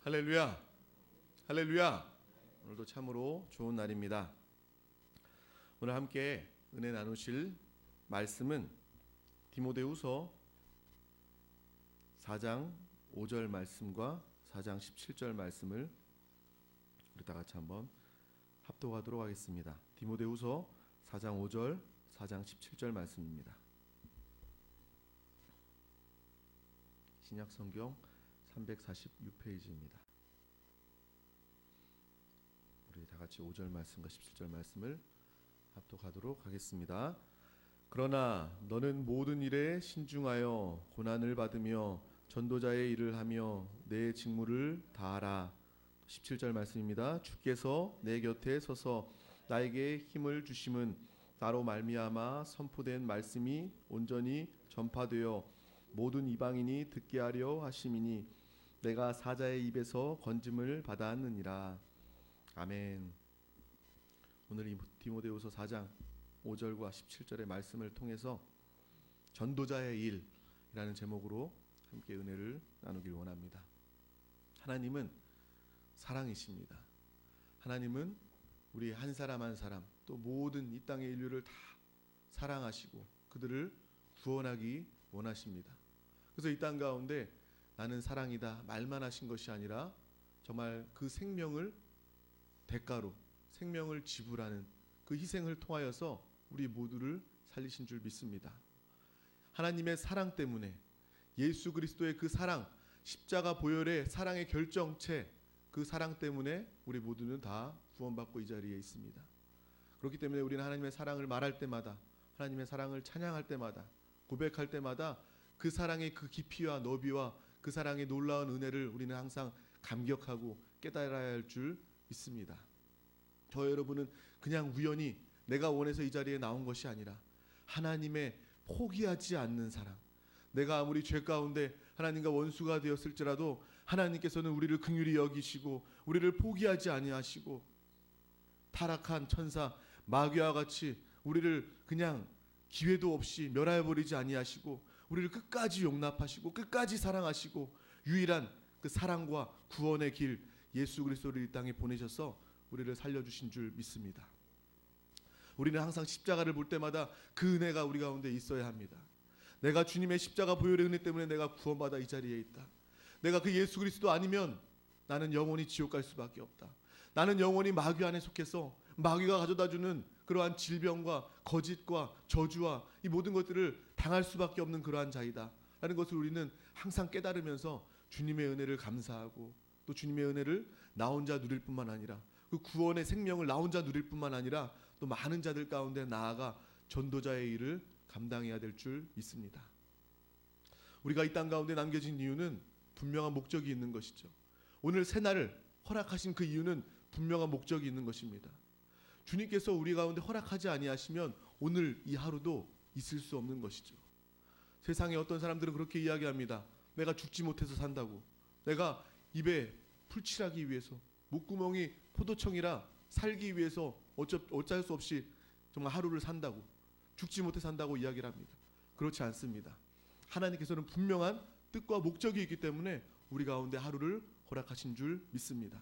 할렐루야, 할렐루야. 오늘도 참으로 좋은 날입니다. 오늘 함께 은혜 나누실 말씀은 디모데후서 4장 5절 말씀과 4장 17절 말씀을 우리 다 같이 한번 합독하도록 하겠습니다. 디모데후서 4장 5절, 4장 17절 말씀입니다. 신약성경 346페이지입니다. 우리 다 같이 5절 말씀과 17절 말씀을 합독하도록 하겠습니다. 그러나 너는 모든 일에 신중하여 고난을 받으며 전도자의 일을 하며 내 직무를 다하라. 17절 말씀입니다. 주께서 내 곁에 서서 나에게 힘을 주심은 나로 말미암아 선포된 말씀이 온전히 전파되어 모든 이방인이 듣게 하려 하심이니 내가 사자의 입에서 건짐을 받았느니라. 아멘. 오늘 이 디모데후서 4장 5절과 17절의 말씀을 통해서 전도자의 일이라는 제목으로 함께 은혜를 나누길 원합니다. 하나님은 사랑이십니다. 하나님은 우리 한 사람 한 사람 또 모든 이 땅의 인류를 다 사랑하시고 그들을 구원하기 원하십니다. 그래서 이 땅 가운데 나는 사랑이다 말만 하신 것이 아니라 정말 그 생명을 대가로 생명을 지불하는 그 희생을 통하여서 우리 모두를 살리신 줄 믿습니다. 하나님의 사랑 때문에 예수 그리스도의 그 사랑, 십자가 보혈의 사랑의 결정체, 그 사랑 때문에 우리 모두는 다 구원받고 이 자리에 있습니다. 그렇기 때문에 우리는 하나님의 사랑을 말할 때마다, 하나님의 사랑을 찬양할 때마다, 고백할 때마다 그 사랑의 그 깊이와 너비와 그 사랑의 놀라운 은혜를 우리는 항상 감격하고 깨달아야 할 줄 믿습니다. 저 여러분은 그냥 우연히 내가 원해서 이 자리에 나온 것이 아니라 하나님의 포기하지 않는 사랑, 내가 아무리 죄 가운데 하나님과 원수가 되었을지라도 하나님께서는 우리를 긍휼히 여기시고 우리를 포기하지 아니하시고 타락한 천사 마귀와 같이 우리를 그냥 기회도 없이 멸하여버리지 아니하시고 우리를 끝까지 용납하시고 끝까지 사랑하시고 유일한 그 사랑과 구원의 길 예수 그리스도를 이 땅에 보내셔서 우리를 살려주신 줄 믿습니다. 우리는 항상 십자가를 볼 때마다 그 은혜가 우리 가운데 있어야 합니다. 내가 주님의 십자가 보혈의 은혜 때문에 내가 구원받아 이 자리에 있다. 내가 그 예수 그리스도 아니면 나는 영원히 지옥 갈 수밖에 없다. 나는 영원히 마귀 안에 속해서 마귀가 가져다주는 그러한 질병과 거짓과 저주와 이 모든 것들을 당할 수밖에 없는 그러한 자이다 라는 것을 우리는 항상 깨달으면서 주님의 은혜를 감사하고 또 주님의 은혜를 나 혼자 누릴 뿐만 아니라 그 구원의 생명을 나 혼자 누릴 뿐만 아니라 또 많은 자들 가운데 나아가 전도자의 일을 감당해야 될 줄 믿습니다. 우리가 이 땅 가운데 남겨진 이유는 분명한 목적이 있는 것이죠. 오늘 새날을 허락하신 그 이유는 분명한 목적이 있는 것입니다. 주님께서 우리 가운데 허락하지 아니하시면 오늘 이 하루도 있을 수 없는 것이죠. 세상에 어떤 사람들은 그렇게 이야기합니다. 내가 죽지 못해서 산다고, 내가 입에 풀칠하기 위해서, 목구멍이 포도청이라 살기 위해서 어쩔 수 없이 정말 하루를 산다고, 죽지 못해 산다고 이야기를 합니다. 그렇지 않습니다. 하나님께서는 분명한 뜻과 목적이 있기 때문에 우리 가운데 하루를 허락하신 줄 믿습니다.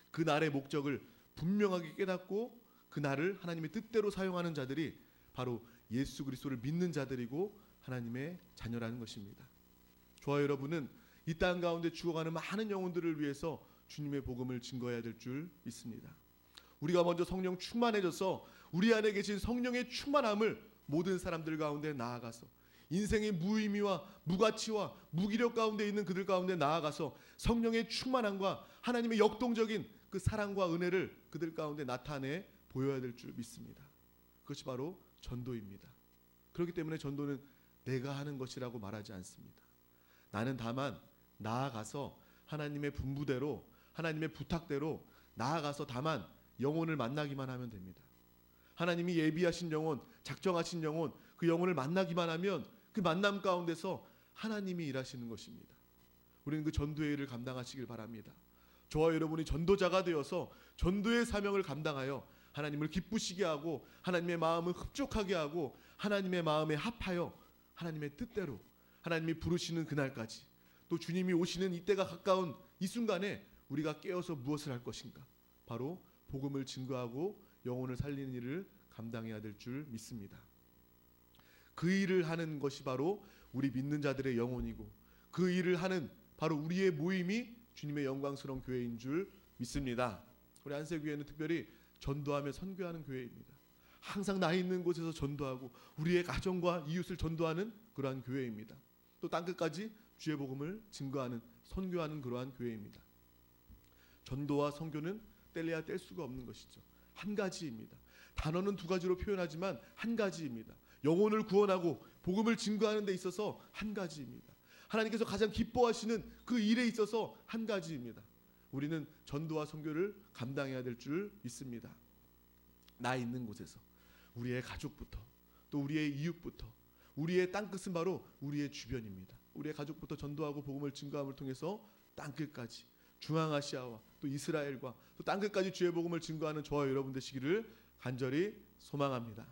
그 날의 목적을 분명하게 깨닫고 그 날을 하나님의 뜻대로 사용하는 자들이 바로 예수 그리스도를 믿는 자들이고 하나님의 자녀라는 것입니다. 저와 여러분은 이 땅 가운데 죽어가는 많은 영혼들을 위해서 주님의 복음을 증거해야 될 줄 믿습니다. 우리가 먼저 성령 충만해져서 우리 안에 계신 성령의 충만함을 모든 사람들 가운데 나아가서 인생의 무의미와 무가치와 무기력 가운데 있는 그들 가운데 나아가서 성령의 충만함과 하나님의 역동적인 그 사랑과 은혜를 그들 가운데 나타내 보여야 될 줄 믿습니다. 그것이 바로 전도입니다. 그렇기 때문에 전도는 내가 하는 것이라고 말하지 않습니다. 나는 다만 나아가서 하나님의 분부대로 하나님의 부탁대로 나아가서 다만 영혼을 만나기만 하면 됩니다. 하나님이 예비하신 영혼, 작정하신 영혼, 그 영혼을 만나기만 하면 그 만남 가운데서 하나님이 일하시는 것입니다. 우리는 그 전도의 일을 감당하시길 바랍니다. 저와 여러분이 전도자가 되어서 전도의 사명을 감당하여 하나님을 기쁘시게 하고 하나님의 마음을 흡족하게 하고 하나님의 마음에 합하여 하나님의 뜻대로 하나님이 부르시는 그날까지 또 주님이 오시는 이때가 가까운 이 순간에 우리가 깨어서 무엇을 할 것인가? 바로 복음을 증거하고 영혼을 살리는 일을 감당해야 될 줄 믿습니다. 그 일을 하는 것이 바로 우리 믿는 자들의 영혼이고, 그 일을 하는 바로 우리의 모임이 주님의 영광스러운 교회인 줄 믿습니다. 우리 안세교회는 특별히 전도하며 선교하는 교회입니다. 항상 나 있는 곳에서 전도하고 우리의 가정과 이웃을 전도하는 그러한 교회입니다. 또 땅끝까지 주의 복음을 증거하는, 선교하는 그러한 교회입니다. 전도와 선교는 뗄래야 뗄 수가 없는 것이죠. 한 가지입니다. 단어는 두 가지로 표현하지만 한 가지입니다. 영혼을 구원하고 복음을 증거하는 데 있어서 한 가지입니다. 하나님께서 가장 기뻐하시는 그 일에 있어서 한 가지입니다. 우리는 전도와 선교를 감당해야 될 줄 믿습니다. 나 있는 곳에서 우리의 가족부터, 또 우리의 이웃부터, 우리의 땅끝은 바로 우리의 주변입니다. 우리의 가족부터 전도하고 복음을 증거함을 통해서 땅끝까지, 중앙아시아와 또 이스라엘과 또 땅끝까지 주의 복음을 증거하는 저와 여러분 되시기를 간절히 소망합니다.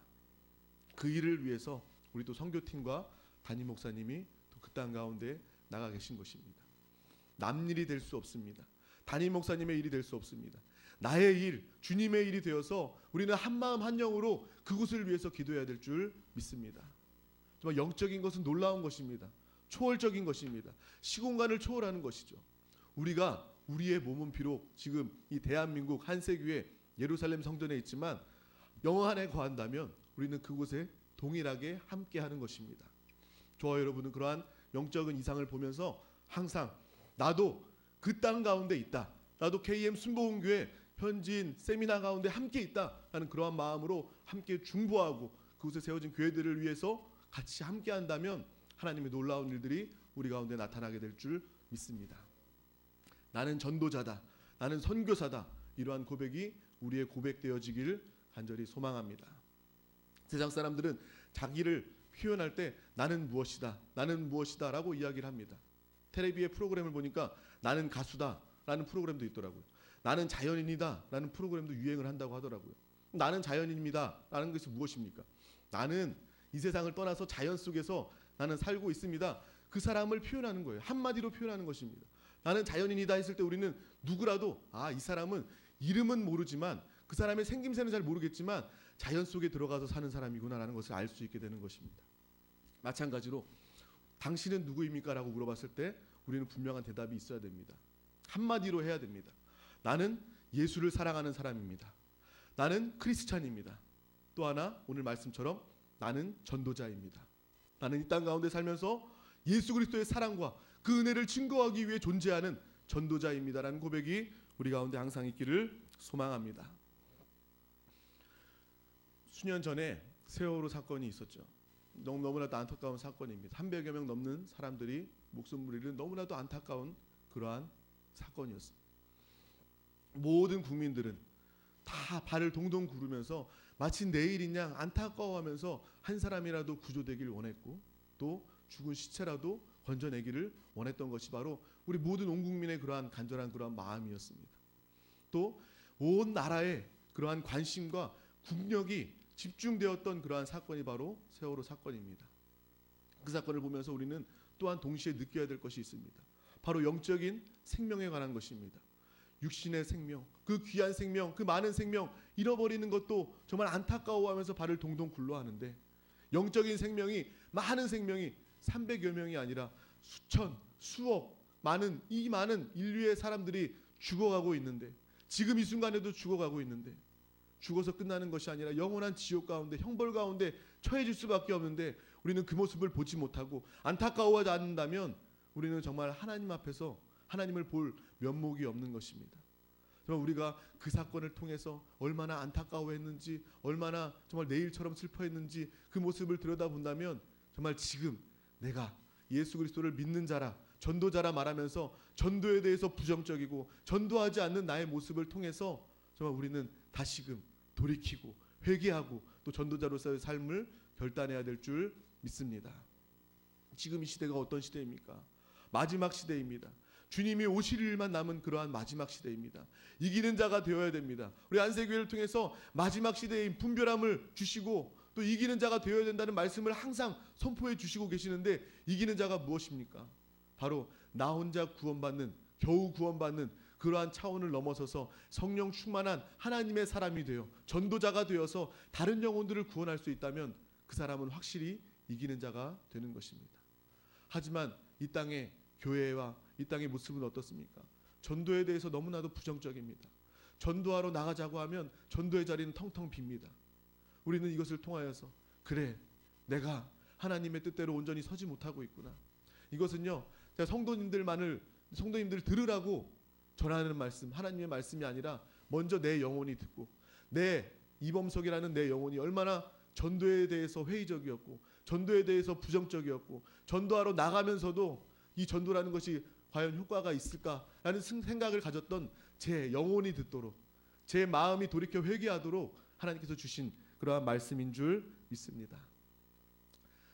그 일을 위해서 우리 또 선교팀과 담임 목사님이 또 그 땅 가운데 나가 계신 것입니다. 남 일이 될 수 없습니다. 담임 목사님의 일이 될 수 없습니다. 나의 일, 주님의 일이 되어서 우리는 한 마음 한 영으로 그곳을 위해서 기도해야 될 줄 믿습니다. 정말 영적인 것은 놀라운 것입니다. 초월적인 것입니다. 시공간을 초월하는 것이죠. 우리가 우리의 몸은 비록 지금 이 대한민국 한세교회 예루살렘 성전에 있지만 영어 안에 거한다면 우리는 그곳에 동일하게 함께하는 것입니다. 저와 여러분은 그러한 영적인 이상을 보면서 항상 나도 그 땅 가운데 있다, 나도 KM 순복음교회 현지인 세미나 가운데 함께 있다라는 그러한 마음으로 함께 중보하고 그곳에 세워진 교회들을 위해서 같이 함께 한다면 하나님의 놀라운 일들이 우리 가운데 나타나게 될 줄 믿습니다. 나는 전도자다, 나는 선교사다, 이러한 고백이 우리의 고백되어지기를 간절히 소망합니다. 세상 사람들은 자기를 표현할 때 나는 무엇이다, 나는 무엇이다 라고 이야기를 합니다. 텔레비의 프로그램을 보니까 나는 가수다 라는 프로그램도 있더라고요. 나는 자연인이다 라는 프로그램도 유행을 한다고 하더라고요. 나는 자연인입니다 라는 것이 무엇입니까? 나는 이 세상을 떠나서 자연 속에서 나는 살고 있습니다. 그 사람을 표현하는 거예요. 한마디로 표현하는 것입니다. 나는 자연인이다 했을 때 우리는 누구라도 이 사람은 이름은 모르지만 그 사람의 생김새는 잘 모르겠지만 자연 속에 들어가서 사는 사람이구나라는 것을 알 수 있게 되는 것입니다. 마찬가지로 당신은 누구입니까? 라고 물어봤을 때 우리는 분명한 대답이 있어야 됩니다. 한마디로 해야 됩니다. 나는 예수를 사랑하는 사람입니다. 나는 크리스찬입니다. 또 하나 오늘 말씀처럼 나는 전도자입니다. 나는 이 땅 가운데 살면서 예수 그리스도의 사랑과 그 은혜를 증거하기 위해 존재하는 전도자입니다라는 고백이 우리 가운데 항상 있기를 소망합니다. 수년 전에 세월호 사건이 있었죠. 너무나도 안타까운 사건입니다. 300여 명 넘는 사람들이 목숨을 잃은 너무나도 안타까운 그러한 사건이었습니다. 모든 국민들은 다 발을 동동 구르면서 마치 내일인 양 안타까워하면서 한 사람이라도 구조되길 원했고 또 죽은 시체라도 건져내기를 원했던 것이 바로 우리 모든 온 국민의 그러한 간절한 그러한 마음이었습니다. 또 온 나라의 그러한 관심과 국력이 집중되었던 그러한 사건이 바로 세월호 사건입니다. 그 사건을 보면서 우리는 또한 동시에 느껴야 될 것이 있습니다. 바로 영적인 생명에 관한 것입니다. 육신의 생명, 그 귀한 생명, 그 많은 생명 잃어버리는 것도 정말 안타까워하면서 발을 동동 굴러하는데 영적인 생명이, 많은 생명이 300여 명이 아니라 수천, 수억, 많은 인류의 사람들이 죽어가고 있는데, 지금 이 순간에도 죽어가고 있는데, 죽어서 끝나는 것이 아니라 영원한 지옥 가운데, 형벌 가운데 처해질 수밖에 없는데 우리는 그 모습을 보지 못하고 안타까워하지 않는다면 우리는 정말 하나님 앞에서 하나님을 볼 면목이 없는 것입니다. 정말 우리가 그 사건을 통해서 얼마나 안타까워했는지, 얼마나 정말 내일처럼 슬퍼했는지 그 모습을 들여다본다면 정말 지금 내가 예수 그리스도를 믿는 자라, 전도자라 말하면서 전도에 대해서 부정적이고 전도하지 않는 나의 모습을 통해서 정말 우리는 다시금 돌이키고 회개하고 또 전도자로서의 삶을 결단해야 될 줄 믿습니다. 지금 이 시대가 어떤 시대입니까? 마지막 시대입니다. 주님이 오실 일만 남은 그러한 마지막 시대입니다. 이기는 자가 되어야 됩니다. 우리 안세교회를 통해서 마지막 시대의 분별함을 주시고 또 이기는 자가 되어야 된다는 말씀을 항상 선포해 주시고 계시는데, 이기는 자가 무엇입니까? 바로 나 혼자 구원받는, 겨우 구원받는 그러한 차원을 넘어서서 성령 충만한 하나님의 사람이 되어 전도자가 되어서 다른 영혼들을 구원할 수 있다면 그 사람은 확실히 이기는 자가 되는 것입니다. 하지만 이 땅의 교회와 이 땅의 모습은 어떻습니까? 전도에 대해서 너무나도 부정적입니다. 전도하러 나가자고 하면 전도의 자리는 텅텅 빕니다. 우리는 이것을 통하여서 그래, 내가 하나님의 뜻대로 온전히 서지 못하고 있구나. 이것은요, 제가 성도님들 들으라고 전하는 말씀, 하나님의 말씀이 아니라 먼저 내 영혼이 듣고, 내 이범석이라는 내 영혼이 얼마나 전도에 대해서 회의적이었고 전도에 대해서 부정적이었고 전도하러 나가면서도 이 전도라는 것이 과연 효과가 있을까라는 생각을 가졌던 제 영혼이 듣도록, 제 마음이 돌이켜 회개하도록 하나님께서 주신 그러한 말씀인 줄 믿습니다.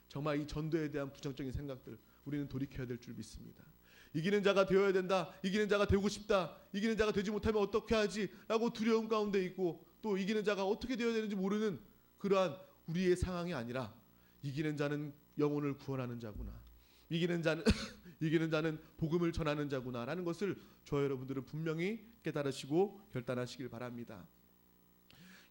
정말 이 전도에 대한 부정적인 생각들 우리는 돌이켜야 될 줄 믿습니다. 이기는 자가 되어야 된다, 이기는 자가 되고 싶다, 이기는 자가 되지 못하면 어떻게 하지 라고 두려움 가운데 있고, 또 이기는 자가 어떻게 되어야 되는지 모르는 그러한 우리의 상황이 아니라, 이기는 자는 영혼을 구원하는 자구나, 이기는 자는 복음을 전하는 자구나 라는 것을 저와 여러분들은 분명히 깨달으시고 결단하시길 바랍니다.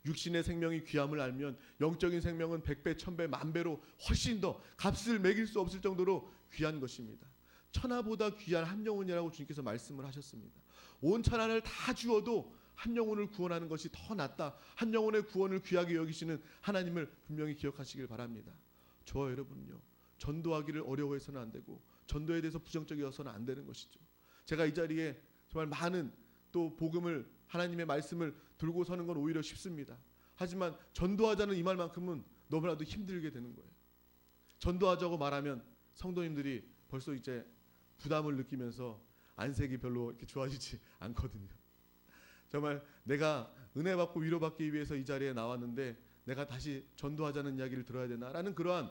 육신의 생명이 귀함을 알면 영적인 생명은 100배, 1000배, 만배로 훨씬 더 값을 매길 수 없을 정도로 귀한 것입니다. 천하보다 귀한 한 영혼이라고 주님께서 말씀을 하셨습니다. 온 천하를 다 주어도 한 영혼을 구원하는 것이 더 낫다. 한 영혼의 구원을 귀하게 여기시는 하나님을 분명히 기억하시길 바랍니다. 저와 여러분은요, 전도하기를 어려워해서는 안 되고 전도에 대해서 부정적이어서는 안 되는 것이죠. 제가 이 자리에 정말 많은 또 복음을, 하나님의 말씀을 들고 서는 건 오히려 쉽습니다. 하지만 전도하자는 이 말만큼은 너무나도 힘들게 되는 거예요. 전도하자고 말하면 성도님들이 벌써 이제 부담을 느끼면서 안색이 별로 이렇게 좋아지지 않거든요. 정말 내가 은혜 받고 위로받기 위해서 이 자리에 나왔는데 내가 다시 전도하자는 이야기를 들어야 되나라는 그러한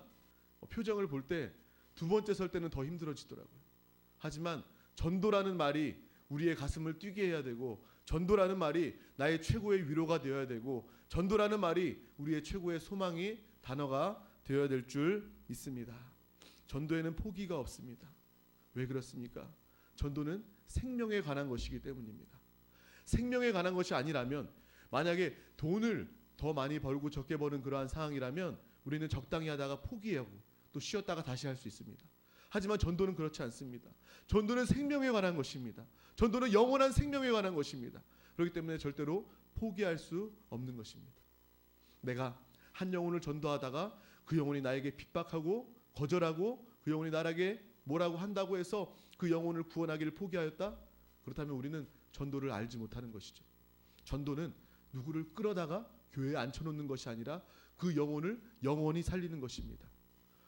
표정을 볼 때 두 번째 설 때는 더 힘들어지더라고요. 하지만 전도라는 말이 우리의 가슴을 뛰게 해야 되고, 전도라는 말이 나의 최고의 위로가 되어야 되고, 전도라는 말이 우리의 최고의 소망이 단어가 되어야 될 줄 믿습니다. 전도에는 포기가 없습니다. 왜 그렇습니까? 전도는 생명에 관한 것이기 때문입니다. 생명에 관한 것이 아니라면, 만약에 돈을 더 많이 벌고 적게 버는 그러한 상황이라면 우리는 적당히 하다가 포기하고 또 쉬었다가 다시 할 수 있습니다. 하지만 전도는 그렇지 않습니다. 전도는 생명에 관한 것입니다. 전도는 영원한 생명에 관한 것입니다. 그렇기 때문에 절대로 포기할 수 없는 것입니다. 내가 한 영혼을 전도하다가 그 영혼이 나에게 핍박하고 거절하고 그 영혼이 나에게 뭐라고 한다고 해서 그 영혼을 구원하기를 포기하였다? 그렇다면 우리는 전도를 알지 못하는 것이죠. 전도는 누구를 끌어다가 교회에 앉혀놓는 것이 아니라 그 영혼을 영원히 살리는 것입니다.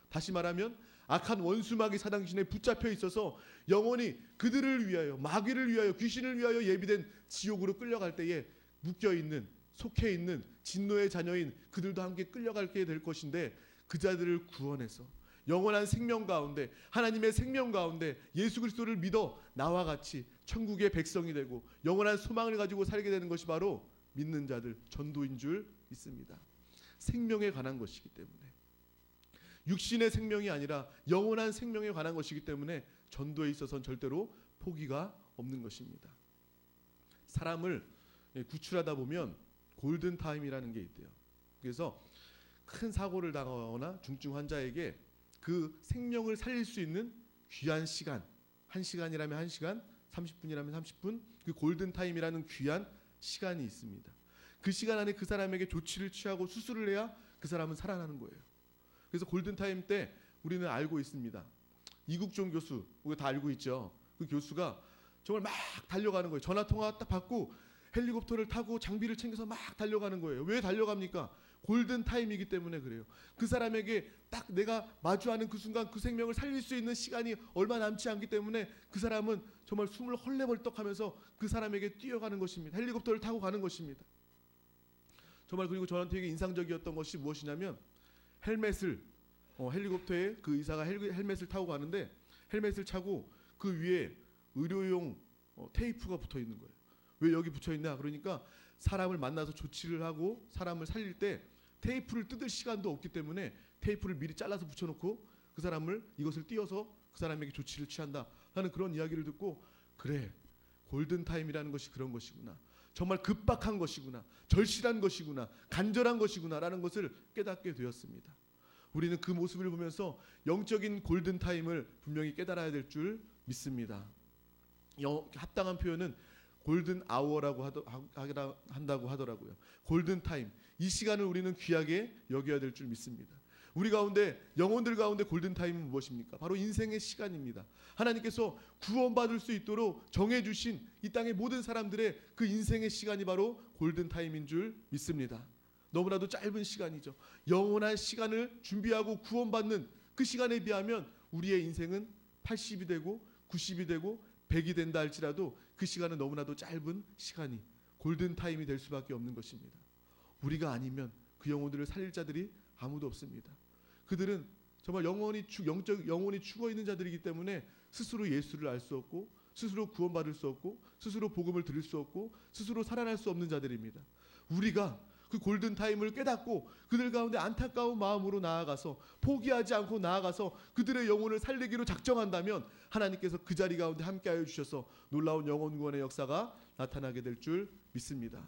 다시 말하면 악한 원수마귀 사당신에 붙잡혀 있어서 영혼이 그들을 위하여, 마귀를 위하여, 귀신을 위하여 예비된 지옥으로 끌려갈 때에 묶여있는, 속해있는 진노의 자녀인 그들도 함께 끌려가게 될 것인데, 그 자들을 구원해서 영원한 생명 가운데, 하나님의 생명 가운데 예수 그리스도를 믿어 나와 같이 천국의 백성이 되고 영원한 소망을 가지고 살게 되는 것이 바로 믿는 자들, 전도인 줄 믿습니다. 생명에 관한 것이기 때문에, 육신의 생명이 아니라 영원한 생명에 관한 것이기 때문에 전도에 있어서는 절대로 포기가 없는 것입니다. 사람을 구출하다 보면 골든타임이라는 게 있대요. 그래서 큰 사고를 당하거나 중증 환자에게 그 생명을 살릴 수 있는 귀한 시간, 1시간이라면 1시간, 30분이라면 30분, 그 골든타임이라는 귀한 시간이 있습니다. 그 시간 안에 그 사람에게 조치를 취하고 수술을 해야 그 사람은 살아나는 거예요. 그래서 골든타임 때 우리는 알고 있습니다. 이국종 교수, 우리가 다 알고 있죠. 그 교수가 정말 막 달려가는 거예요. 전화통화 딱 받고 헬리콥터를 타고 장비를 챙겨서 막 달려가는 거예요. 왜 달려갑니까? 골든타임이기 때문에 그래요. 그 사람에게 딱 내가 마주하는 그 순간 그 생명을 살릴 수 있는 시간이 얼마 남지 않기 때문에 그 사람은 정말 숨을 헐레벌떡하면서 그 사람에게 뛰어가는 것입니다. 헬리콥터를 타고 가는 것입니다. 정말. 그리고 저한테 되게 인상적이었던 것이 무엇이냐면, 헬멧을 헬리콥터에 그 의사가 헬멧을 타고 가는데 헬멧을 차고 그 위에 의료용 테이프가 붙어 있는 거예요. 왜 여기 붙여 있냐? 그러니까 사람을 만나서 조치를 하고 사람을 살릴 때 테이프를 뜯을 시간도 없기 때문에 테이프를 미리 잘라서 붙여놓고 그 사람을 이것을 띄어서 그 사람에게 조치를 취한다. 하는 그런 이야기를 듣고 그래, 골든타임이라는 것이 그런 것이구나. 정말 급박한 것이구나. 절실한 것이구나. 간절한 것이구나 라는 것을 깨닫게 되었습니다. 우리는 그 모습을 보면서 영적인 골든타임을 분명히 깨달아야 될 줄 믿습니다. 합당한 표현은 골든 아워라고 한다고 하더라고요. 골든 타임, 이 시간을 우리는 귀하게 여겨야 될 줄 믿습니다. 우리 가운데, 영혼들 가운데 골든 타임은 무엇입니까? 바로 인생의 시간입니다. 하나님께서 구원받을 수 있도록 정해주신 이 땅의 모든 사람들의 그 인생의 시간이 바로 골든 타임인 줄 믿습니다. 너무나도 짧은 시간이죠. 영원한 시간을 준비하고 구원받는 그 시간에 비하면 우리의 인생은 80이 되고 90이 되고 100이 된다 할지라도 그 시간은 너무나도 짧은 시간이 골든타임이 될 수밖에 없는 것입니다. 우리가 아니면 그 영혼들을 살릴 자들이 아무도 없습니다. 그들은 정말 영혼이 죽어있는 자들이기 때문에 스스로 예수를 알 수 없고 스스로 구원받을 수 없고 스스로 복음을 들을 수 없고 스스로 살아날 수 없는 자들입니다. 우리가 그 골든타임을 깨닫고 그들 가운데 안타까운 마음으로 나아가서 포기하지 않고 나아가서 그들의 영혼을 살리기로 작정한다면 하나님께서 그 자리 가운데 함께하여 주셔서 놀라운 영혼 구원의 역사가 나타나게 될 줄 믿습니다.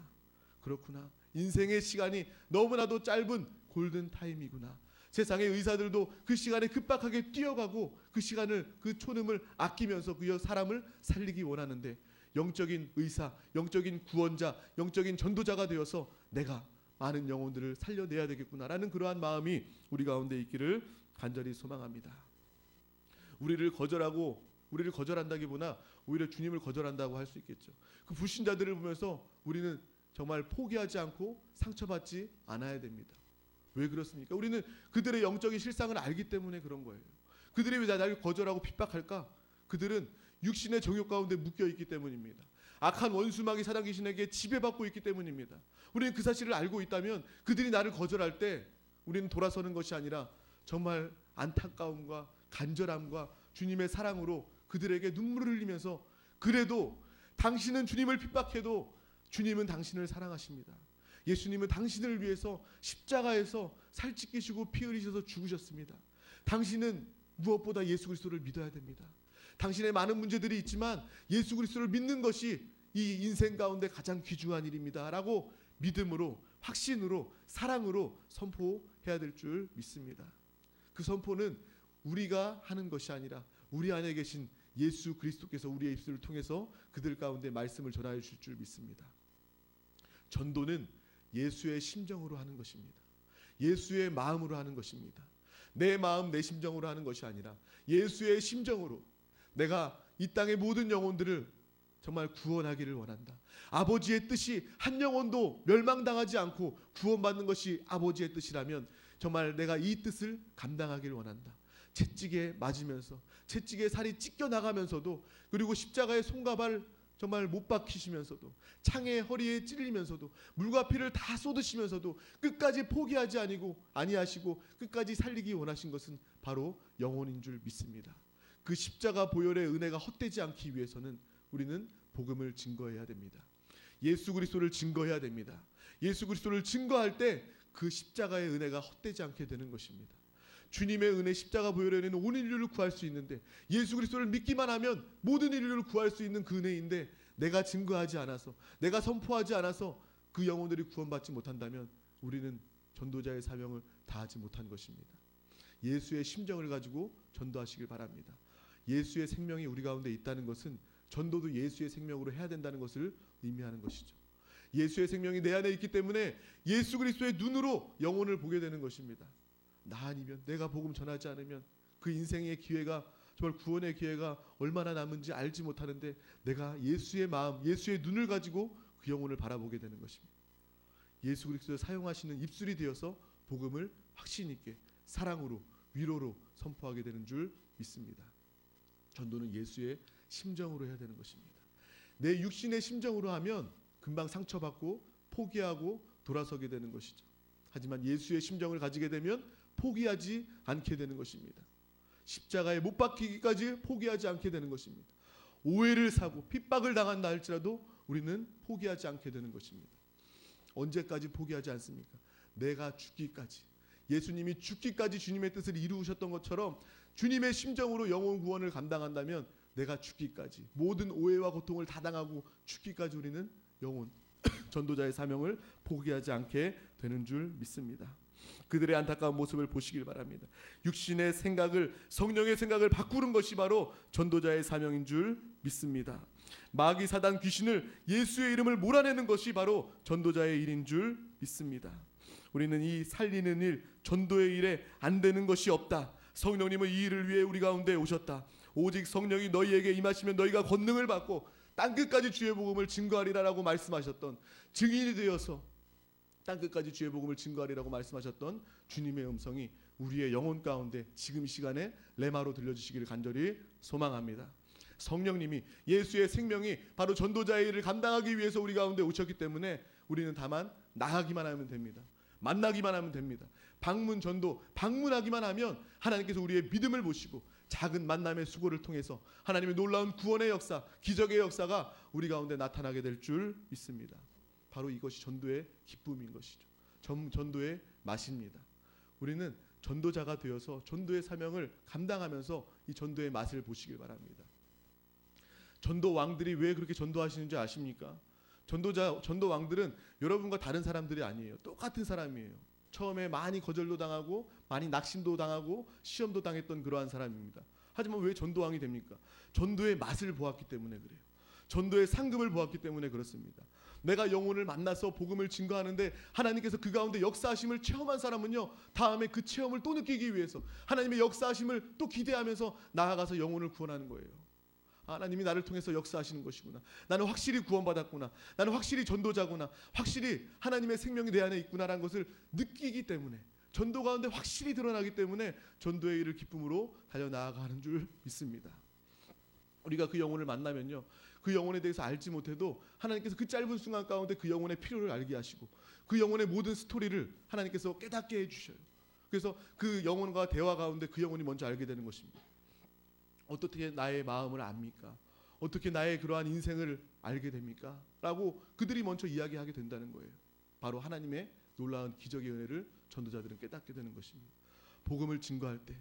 그렇구나. 인생의 시간이 너무나도 짧은 골든타임이구나. 세상의 의사들도 그 시간에 급박하게 뛰어가고 그 시간을, 그 초름을 아끼면서 그 사람을 살리기 원하는데 영적인 의사, 영적인 구원자, 영적인 전도자가 되어서 내가 많은 영혼들을 살려내야 되겠구나라는 그러한 마음이 우리 가운데 있기를 간절히 소망합니다. 우리를 거절한다기보다 오히려 주님을 거절한다고 할 수 있겠죠. 그 불신자들을 보면서 우리는 정말 포기하지 않고 상처받지 않아야 됩니다. 왜 그렇습니까? 우리는 그들의 영적인 실상을 알기 때문에 그런 거예요. 그들이 왜 나를 거절하고 핍박할까? 그들은 육신의 정욕 가운데 묶여있기 때문입니다. 악한 원수마귀 사단 귀신에게 지배받고 있기 때문입니다. 우리는 그 사실을 알고 있다면 그들이 나를 거절할 때 우리는 돌아서는 것이 아니라 정말 안타까움과 간절함과 주님의 사랑으로 그들에게 눈물을 흘리면서 그래도 당신은 주님을 핍박해도 주님은 당신을 사랑하십니다. 예수님은 당신을 위해서 십자가에서 살 찢기시고 피 흘리셔서 죽으셨습니다. 당신은 무엇보다 예수 그리스도를 믿어야 됩니다. 당신의 많은 문제들이 있지만 예수 그리스도를 믿는 것이 이 인생 가운데 가장 귀중한 일입니다 라고 믿음으로, 확신으로, 사랑으로 선포해야 될 줄 믿습니다. 그 선포는 우리가 하는 것이 아니라 우리 안에 계신 예수 그리스도께서 우리의 입술을 통해서 그들 가운데 말씀을 전하여 주실 줄 믿습니다. 전도는 예수의 심정으로 하는 것입니다. 예수의 마음으로 하는 것입니다. 내 마음 내 심정으로 하는 것이 아니라 예수의 심정으로 내가 이 땅의 모든 영혼들을 정말 구원하기를 원한다. 아버지의 뜻이 한 영혼도 멸망당하지 않고 구원받는 것이 아버지의 뜻이라면 정말 내가 이 뜻을 감당하기를 원한다. 채찍에 맞으면서 채찍에 살이 찢겨 나가면서도 그리고 십자가의 손과 발 정말 못 박히시면서도 창에 허리에 찔리면서도 물과 피를 다 쏟으시면서도 끝까지 포기하지 아니하시고 끝까지 살리기 원하신 것은 바로 영혼인 줄 믿습니다. 그 십자가 보혈의 은혜가 헛되지 않기 위해서는 우리는 복음을 증거해야 됩니다. 예수 그리스도를 증거해야 됩니다. 예수 그리스도를 증거할 때 그 십자가의 은혜가 헛되지 않게 되는 것입니다. 주님의 은혜, 십자가 보혈의 은혜는 온 인류를 구할 수 있는데 예수 그리스도를 믿기만 하면 모든 인류를 구할 수 있는 그 은혜인데 내가 증거하지 않아서, 내가 선포하지 않아서 그 영혼들이 구원받지 못한다면 우리는 전도자의 사명을 다하지 못한 것입니다. 예수의 심정을 가지고 전도하시길 바랍니다. 예수의 생명이 우리 가운데 있다는 것은 전도도 예수의 생명으로 해야 된다는 것을 의미하는 것이죠. 예수의 생명이 내 안에 있기 때문에 예수 그리스도의 눈으로 영혼을 보게 되는 것입니다. 나 아니면, 내가 복음 전하지 않으면 그 인생의 기회가, 정말 구원의 기회가 얼마나 남은지 알지 못하는데 내가 예수의 마음, 예수의 눈을 가지고 그 영혼을 바라보게 되는 것입니다. 예수 그리스도를 사용하시는 입술이 되어서 복음을 확신 있게 사랑으로, 위로로 선포하게 되는 줄 믿습니다. 전도는 예수의 심정으로 해야 되는 것입니다. 내 육신의 심정으로 하면 금방 상처받고 포기하고 돌아서게 되는 것이죠. 하지만 예수의 심정을 가지게 되면 포기하지 않게 되는 것입니다. 십자가에 못 박히기까지 포기하지 않게 되는 것입니다. 오해를 사고 핍박을 당한다 할지라도 우리는 포기하지 않게 되는 것입니다. 언제까지 포기하지 않습니까? 내가 죽기까지. 예수님이 죽기까지 주님의 뜻을 이루셨던 것처럼 주님의 심정으로 영혼 구원을 감당한다면 내가 죽기까지, 모든 오해와 고통을 다 당하고 죽기까지 우리는 영혼 전도자의 사명을 포기하지 않게 되는 줄 믿습니다. 그들의 안타까운 모습을 보시길 바랍니다. 육신의 생각을, 성령의 생각을 바꾸는 것이 바로 전도자의 사명인 줄 믿습니다. 마귀 사단 귀신을 예수의 이름을 몰아내는 것이 바로 전도자의 일인 줄 믿습니다. 우리는 이 살리는 일, 전도의 일에 안 되는 것이 없다. 성령님은 이 일을 위해 우리 가운데 오셨다. 오직 성령이 너희에게 임하시면 너희가 권능을 받고 땅끝까지 주의 복음을 증거하리라라고 말씀하셨던, 증인이 되어서 땅끝까지 주의 복음을 증거하리라고 말씀하셨던 주님의 음성이 우리의 영혼 가운데 지금 이 시간에 레마로 들려주시기를 간절히 소망합니다. 성령님이, 예수의 생명이 바로 전도자의 일을 감당하기 위해서 우리 가운데 오셨기 때문에 우리는 다만 나가기만 하면 됩니다. 만나기만 하면 됩니다. 방문 전도, 방문하기만 하면 하나님께서 우리의 믿음을 보시고 작은 만남의 수고를 통해서 하나님의 놀라운 구원의 역사, 기적의 역사가 우리 가운데 나타나게 될 줄 믿습니다. 바로 이것이 전도의 기쁨인 것이죠. 전도의 맛입니다. 우리는 전도자가 되어서 전도의 사명을 감당하면서 이 전도의 맛을 보시길 바랍니다. 전도 왕들이 왜 그렇게 전도하시는지 아십니까? 전도 왕들은 여러분과 다른 사람들이 아니에요. 똑같은 사람이에요. 처음에 많이 거절도 당하고 많이 낙심도 당하고 시험도 당했던 그러한 사람입니다. 하지만 왜 전도왕이 됩니까? 전도의 맛을 보았기 때문에 그래요. 전도의 상급을 보았기 때문에 그렇습니다. 내가 영혼을 만나서 복음을 증거하는데 하나님께서 그 가운데 역사하심을 체험한 사람은요, 다음에 그 체험을 또 느끼기 위해서 하나님의 역사하심을 또 기대하면서 나아가서 영혼을 구원하는 거예요. 하나님이 나를 통해서 역사하시는 것이구나. 나는 확실히 구원받았구나. 나는 확실히 전도자구나. 확실히 하나님의 생명이 내 안에 있구나라는 것을 느끼기 때문에, 전도 가운데 확실히 드러나기 때문에 전도의 일을 기쁨으로 달려나아가는 줄 믿습니다. 우리가 그 영혼을 만나면요, 그 영혼에 대해서 알지 못해도 하나님께서 그 짧은 순간 가운데 그 영혼의 필요를 알게 하시고 그 영혼의 모든 스토리를 하나님께서 깨닫게 해주셔요. 그래서 그 영혼과 대화 가운데 그 영혼이 먼저 알게 되는 것입니다. 어떻게 나의 마음을 압니까? 어떻게 나의 그러한 인생을 알게 됩니까? 라고 그들이 먼저 이야기하게 된다는 거예요. 바로 하나님의 놀라운 기적의 은혜를 전도자들은 깨닫게 되는 것입니다. 복음을 증거할 때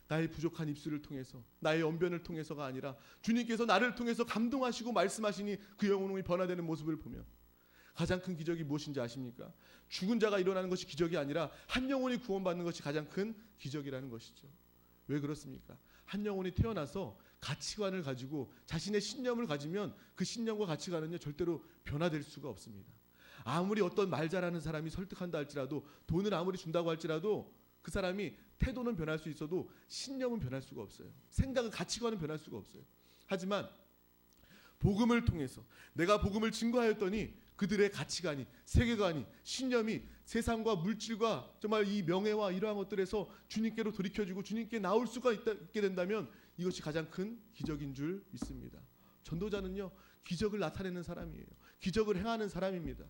나의 부족한 입술을 통해서, 나의 언변을 통해서가 아니라 주님께서 나를 통해서 감동하시고 말씀하시니 그 영혼이 변화되는 모습을 보면 가장 큰 기적이 무엇인지 아십니까? 죽은 자가 일어나는 것이 기적이 아니라 한 영혼이 구원받는 것이 가장 큰 기적이라는 것이죠. 왜 그렇습니까? 한 영혼이 태어나서 가치관을 가지고 자신의 신념을 가지면 그 신념과 가치관은요, 절대로 변화될 수가 없습니다. 아무리 어떤 말 잘하는 사람이 설득한다 할지라도, 돈을 아무리 준다고 할지라도 그 사람이 태도는 변할 수 있어도 신념은 변할 수가 없어요. 생각은, 가치관은 변할 수가 없어요. 하지만 복음을 통해서 내가 복음을 증거하였더니 그들의 가치관이, 세계관이, 신념이 세상과 물질과 정말 이 명예와 이러한 것들에서 주님께로 돌이켜지고 주님께 나올 수가 있게 된다면 이것이 가장 큰 기적인 줄 믿습니다. 전도자는요, 기적을 나타내는 사람이에요. 기적을 행하는 사람입니다.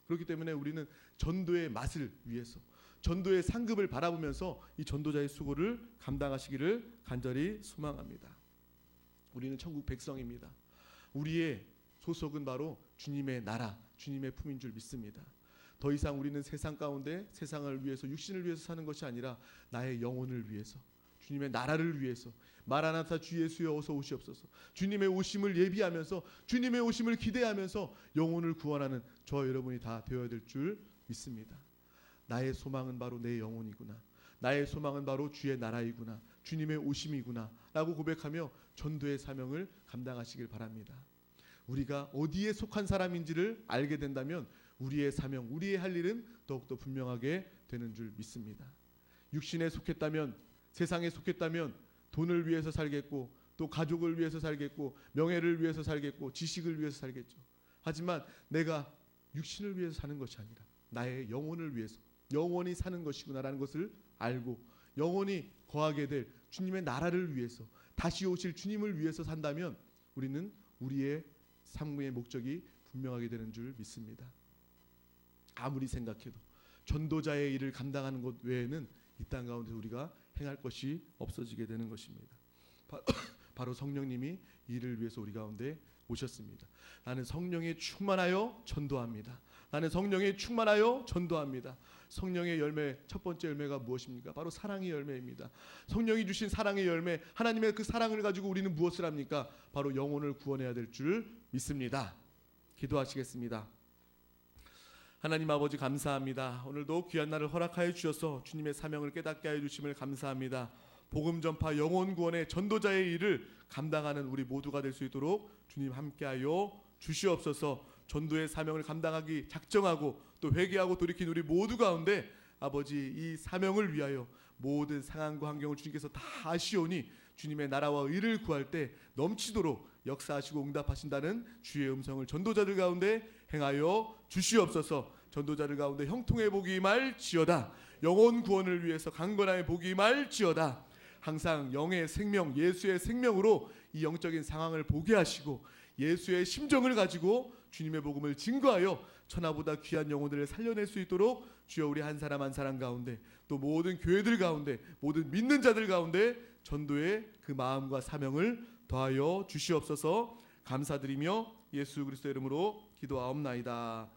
그렇기 때문에 우리는 전도의 맛을 위해서, 전도의 상급을 바라보면서 이 전도자의 수고를 감당하시기를 간절히 소망합니다. 우리는 천국 백성입니다. 우리의 소속은 바로 주님의 나라, 주님의 품인 줄 믿습니다. 더 이상 우리는 세상 가운데 세상을 위해서, 육신을 위해서 사는 것이 아니라 나의 영혼을 위해서, 주님의 나라를 위해서, 마라나타 주 예수여 어서 오시옵소서, 주님의 오심을 예비하면서, 주님의 오심을 기대하면서 영혼을 구원하는 저와 여러분이 다 되어야 될 줄 믿습니다. 나의 소망은 바로 내 영혼이구나, 나의 소망은 바로 주의 나라이구나, 주님의 오심이구나 라고 고백하며 전도의 사명을 감당하시길 바랍니다. 우리가 어디에 속한 사람인지를 알게 된다면 우리의 사명, 우리의 할 일은 더욱더 분명하게 되는 줄 믿습니다. 육신에 속했다면, 세상에 속했다면 돈을 위해서 살겠고, 또 가족을 위해서 살겠고, 명예를 위해서 살겠고, 지식을 위해서 살겠죠. 하지만 내가 육신을 위해서 사는 것이 아니라 나의 영혼을 위해서, 영원히 사는 것이구나라는 것을 알고 영원히 거하게 될 주님의 나라를 위해서, 다시 오실 주님을 위해서 산다면 우리는 우리의 삶의 목적이 분명하게 되는 줄 믿습니다. 아무리 생각해도 전도자의 일을 감당하는 것 외에는 이 땅 가운데 우리가 행할 것이 없어지게 되는 것입니다. 바로 성령님이 이 일을 위해서 우리 가운데 오셨습니다. 나는 성령에 충만하여 전도합니다. 나는 성령에 충만하여 전도합니다. 성령의 열매, 첫 번째 열매가 무엇입니까? 바로 사랑의 열매입니다. 성령이 주신 사랑의 열매, 하나님의 그 사랑을 가지고 우리는 무엇을 합니까? 바로 영혼을 구원해야 될 줄 믿습니다. 기도하시겠습니다. 하나님 아버지 감사합니다. 오늘도 귀한 날을 허락하여 주셔서 주님의 사명을 깨닫게 하여 주심을 감사합니다. 복음 전파 영혼 구원의 전도자의 일을 감당하는 우리 모두가 될 수 있도록 주님 함께하여 주시옵소서. 전도의 사명을 감당하기 작정하고 또 회개하고 돌이킨 우리 모두 가운데 아버지 이 사명을 위하여 모든 상황과 환경을 주님께서 다 아시오니 주님의 나라와 의를 구할 때 넘치도록 역사하시고 응답하신다는 주의 음성을 전도자들 가운데 행하여 주시옵소서. 전도자들 가운데 형통의 복이 임할지어다. 영혼 구원을 위해서 강건함의 복이 임할지어다. 항상 영의 생명, 예수의 생명으로 이 영적인 상황을 보게 하시고 예수의 심정을 가지고 주님의 복음을 증거하여 천하보다 귀한 영혼들을 살려낼 수 있도록 주여 우리 한 사람 한 사람 가운데 또 모든 교회들 가운데 모든 믿는 자들 가운데 전도의 그 마음과 사명을 더하여 주시옵소서. 감사드리며 예수 그리스도의 이름으로 기도하옵나이다.